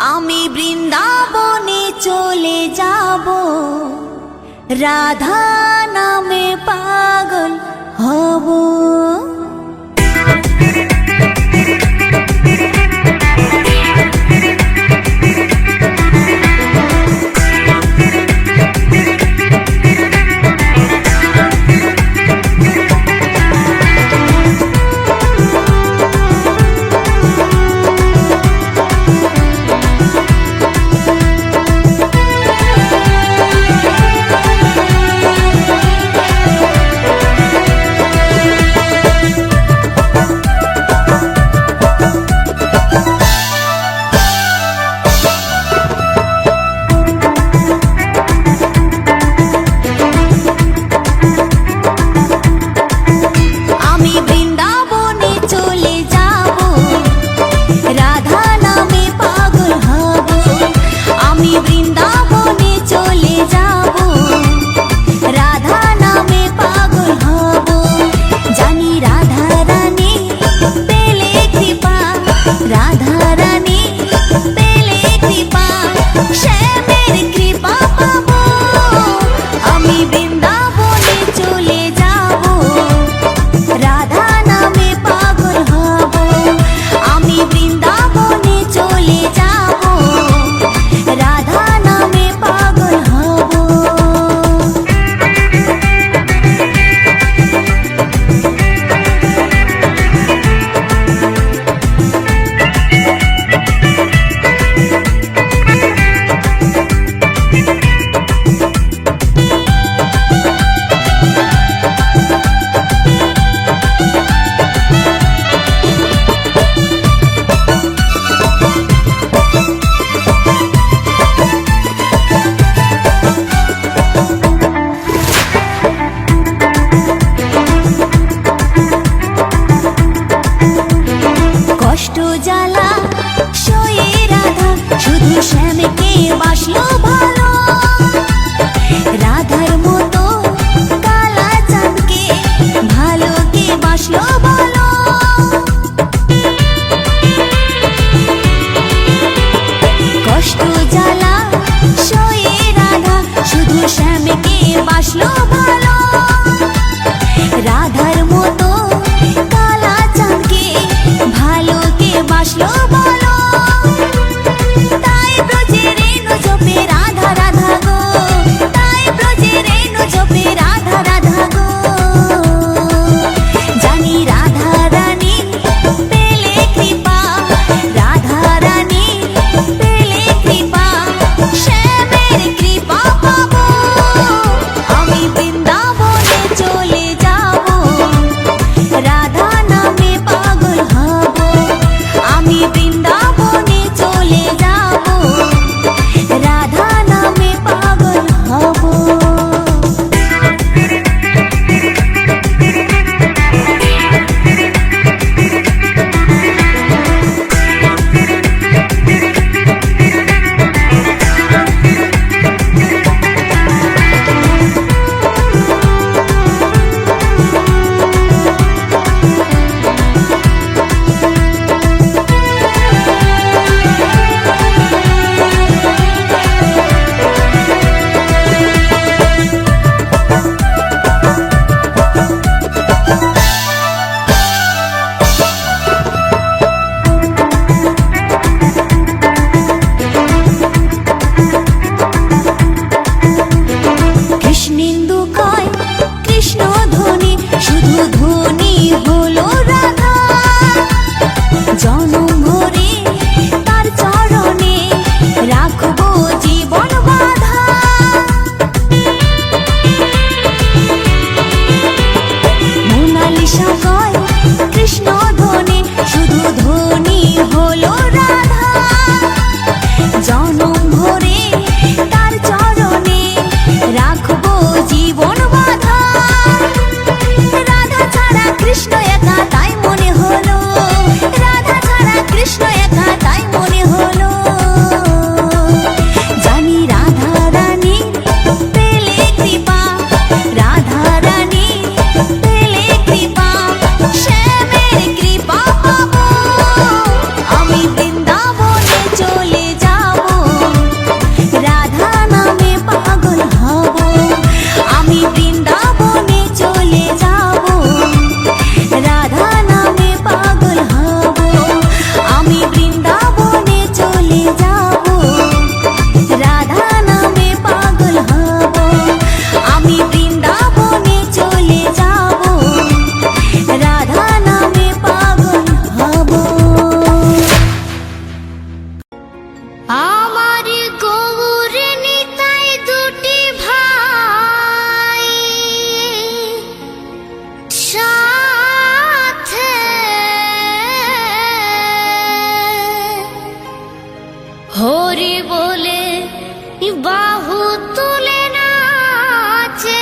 আমি বৃন্দাবনে চলে যাব, রাধা নামে পাগল হব। শ্যামকে বাসলো ভালো, রাধার মতো কালা চাঁদকে ভালো কে বাসলো ভালো। কষ্ট জ্বালা সয়ে রাধা শুধু শ্যামকে বাসলো ভালো, রাধার মতো কালা চাঁদকে ভালো কে বাসলো ভালো। বাহু তুলে নাচে।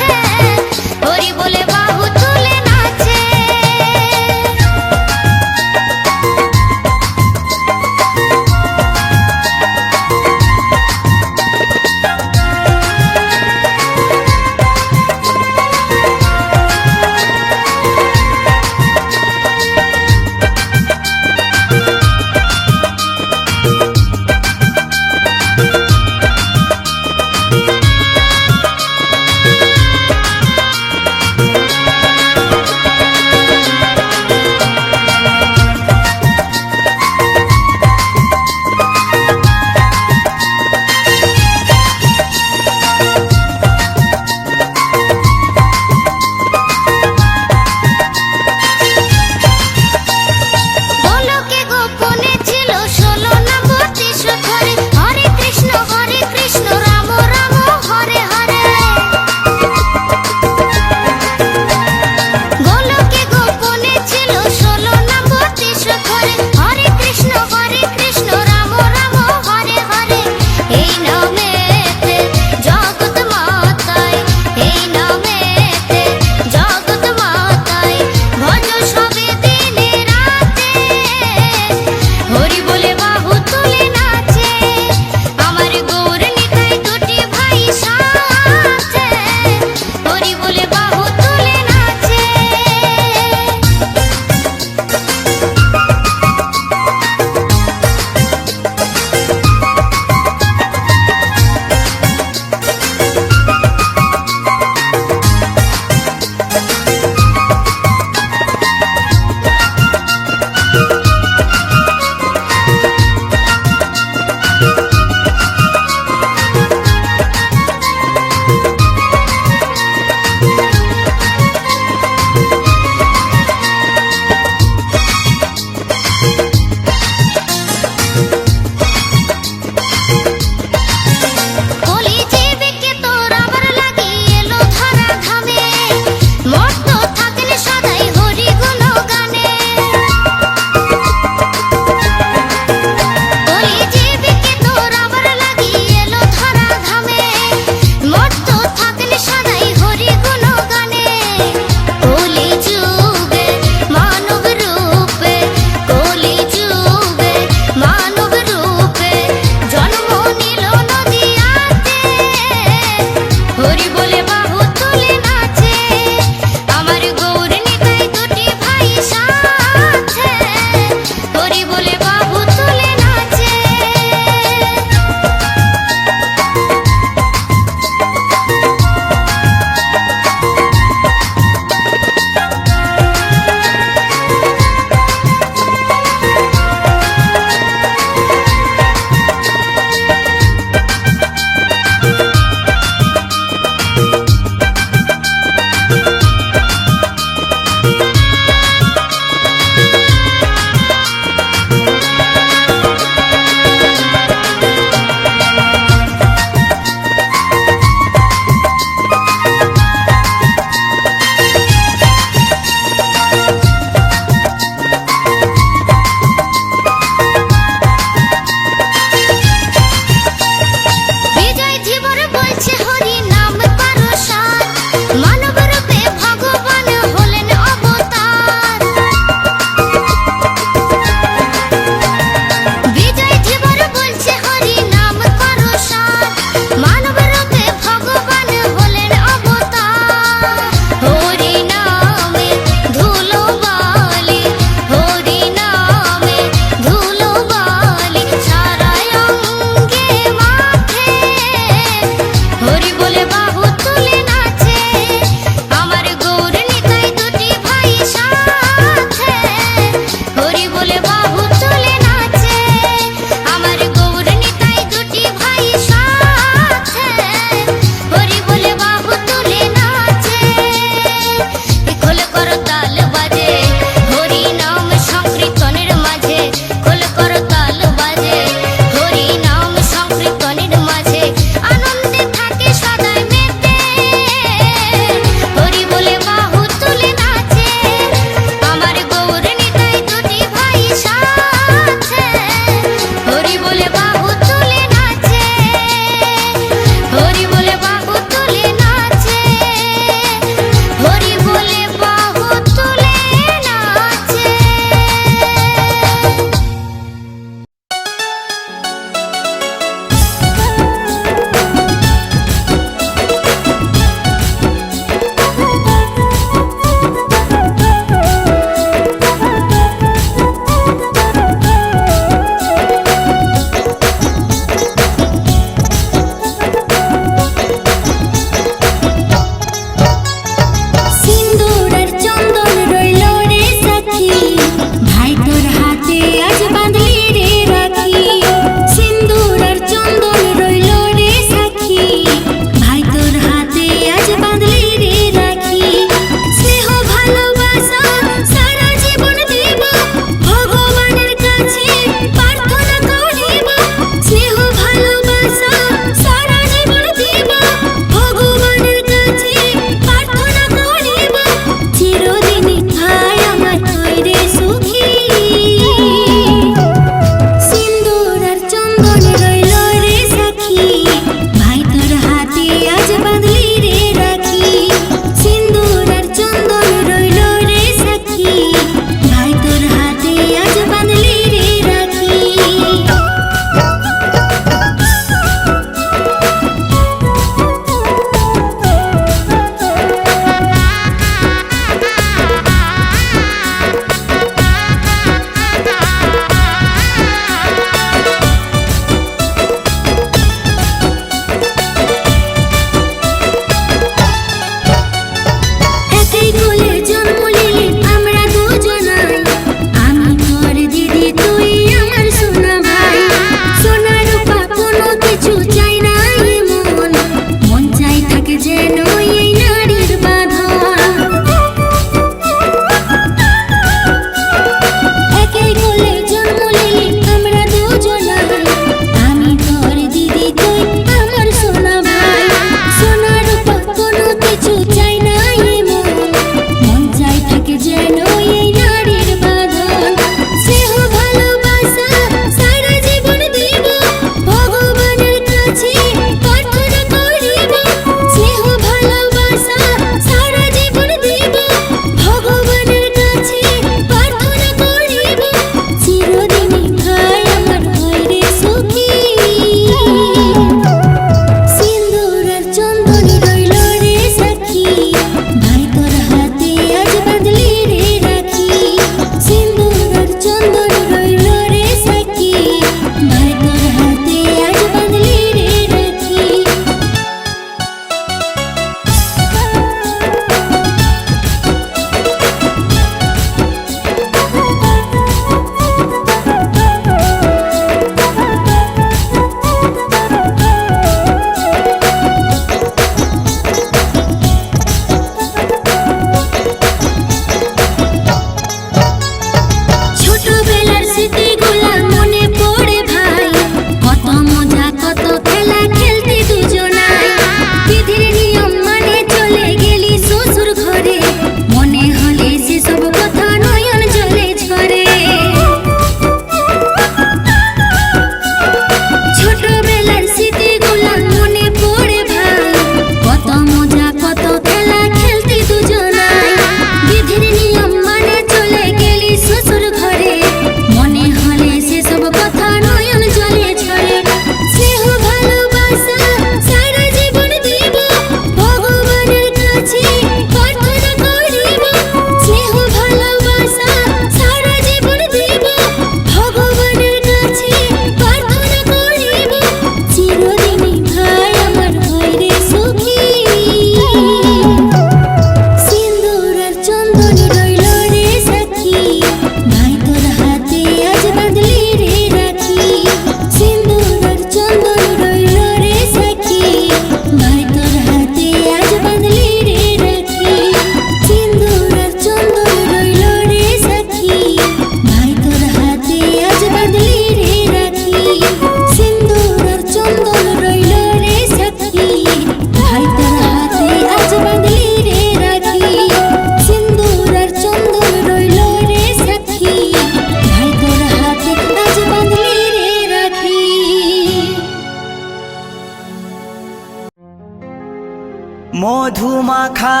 মধু মাখা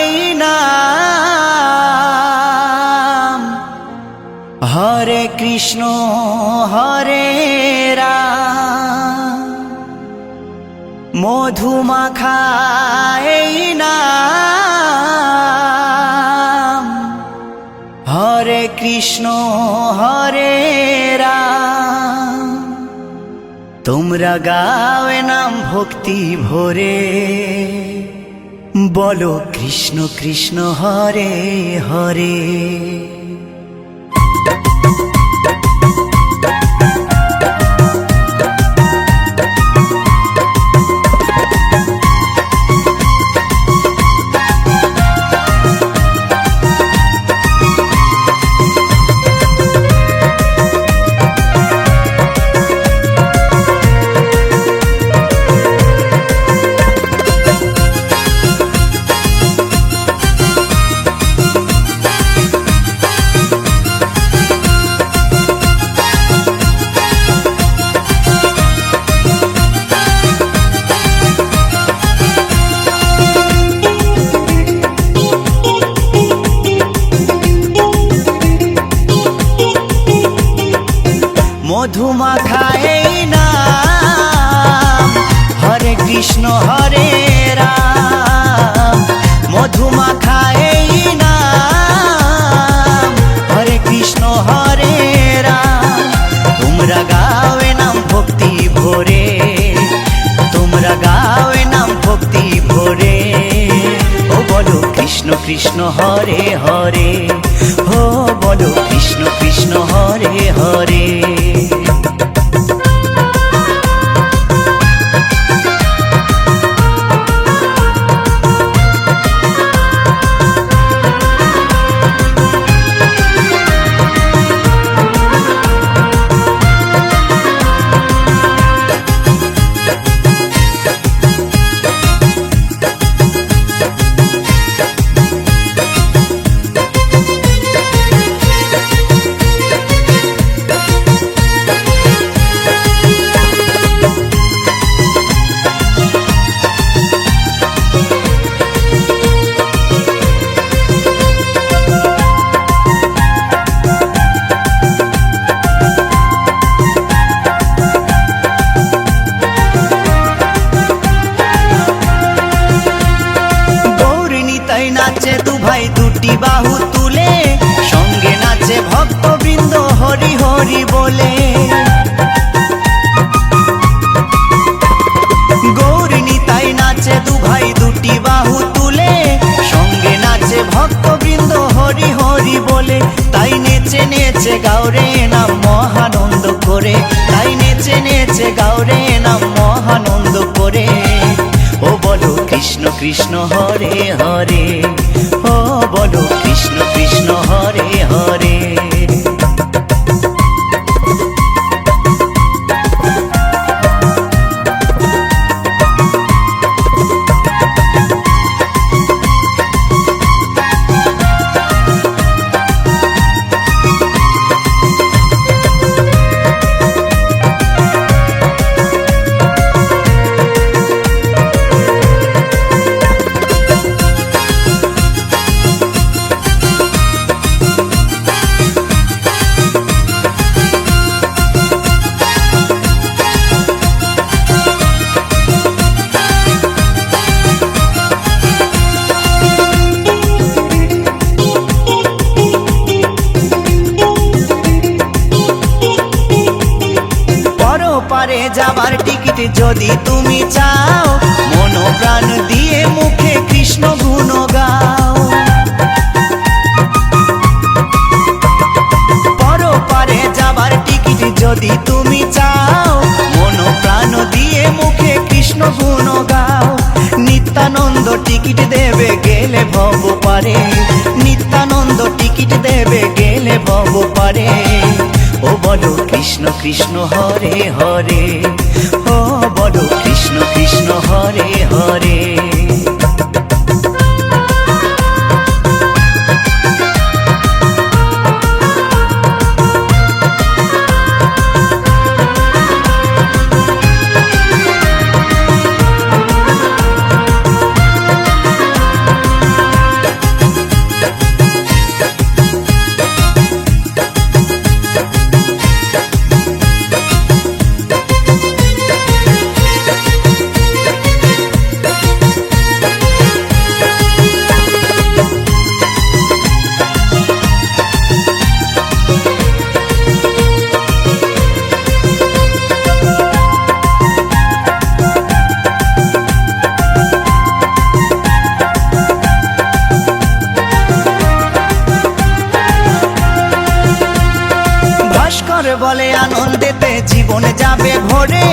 এই নাম, হরে কৃষ্ণ হরে রাম। মধু মাখা এই নাম, হরে কৃষ্ণ হরে রাম। তোমরা গাওয়ে নাম ভক্তি ভরে, বলো কৃষ্ণ কৃষ্ণ হরে হরে। মধু মাখা এই নাম, হরে কৃষ্ণ হরে রাম। মধু মাখা এই নাম, হরে কৃষ্ণ হরে রাম। তোমরা গাওয়ে নাম ভক্তি ভরে, তোমরা গাওয়ে নাম ভক্তি ভরে। ও বলো কৃষ্ণ কৃষ্ণ হরে হরে, ও বলো কৃষ্ণ কৃষ্ণ হরে হরে। নাচে দু ভাই দুটি বাহু তুলে, সঙ্গে নাচে ভক্তবৃন্দ হরি হরি বলে। গৌর নিতাই নাচে দু ভাই দুটি বাহু তুলে, সঙ্গে নাচে ভক্তবৃন্দ হরি হরি বলে। তাই নেচে নেচে গাওরে নাম মহানন্দ করে, তাই নেচে নেচে গাওরে নাম মহানন্দ করে। ও বলো কৃষ্ণ কৃষ্ণ হরে হরে, ও বলো কৃষ্ণ কৃষ্ণ হরে হরে। পারে যাবার টিকিট যদি তুমি চাও, মন প্রাণ দিয়ে মুখে কৃষ্ণ গুণ গাও। পরপারে যাবার টিকিট যদি তুমি চাও, মন প্রাণ দিয়ে মুখে কৃষ্ণ গুণ গাও। নিত্যানন্দ টিকিট দেবে গেলে ভব পারে, নিত্যানন্দ টিকিট দেবে গেলে ভব পারে। ও বলো কৃষ্ণ কৃষ্ণ হরে হরে, ও বলো কৃষ্ণ কৃষ্ণ হরে হরে। বলে আনন্দেতে জীবন যাবে ভরে,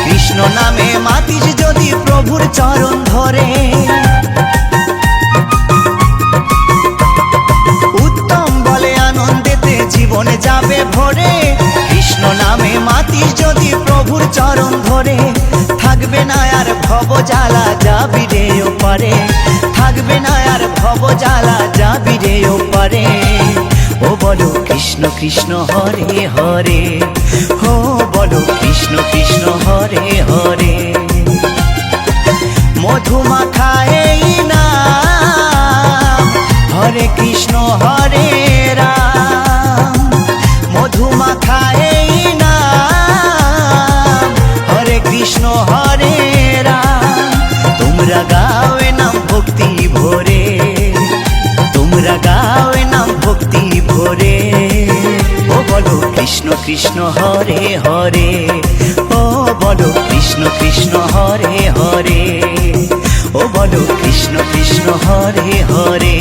কৃষ্ণ নামে মাতিস যদি প্রভুর চরণ ধরে। উত্তম বলে আনন্দেতে জীবন যাবে ভরে, কৃষ্ণ নামে মাতিস যদি প্রভুর চরণ ধরে। থাকবে না আর ভব জ্বালা, যাবি রে ওপারে, থাকবে না আর ভব জ্বালা, যাবি রে ওপারে। ও বলো কৃষ্ণ কৃষ্ণ হরে হরে, ও বলো কৃষ্ণ কৃষ্ণ হরে হরে। মধুমাখা এই নাম, হরে কৃষ্ণ হরে রাম। মধুমাখা এই নাম, হরে কৃষ্ণ হরে রাম। তোমরা গাও এ নাম ভক্তি ভরে, তোমরা গাও এ নাম ভক্তি ভরে। ও বলো কৃষ্ণ কৃষ্ণ হরে হরে, ও বলো কৃষ্ণ কৃষ্ণ হরে হরে। ও বলো কৃষ্ণ কৃষ্ণ হরে হরে,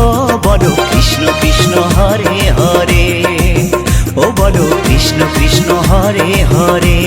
ও বলো কৃষ্ণ কৃষ্ণ হরে হরে। ও বলো কৃষ্ণ কৃষ্ণ হরে হরে।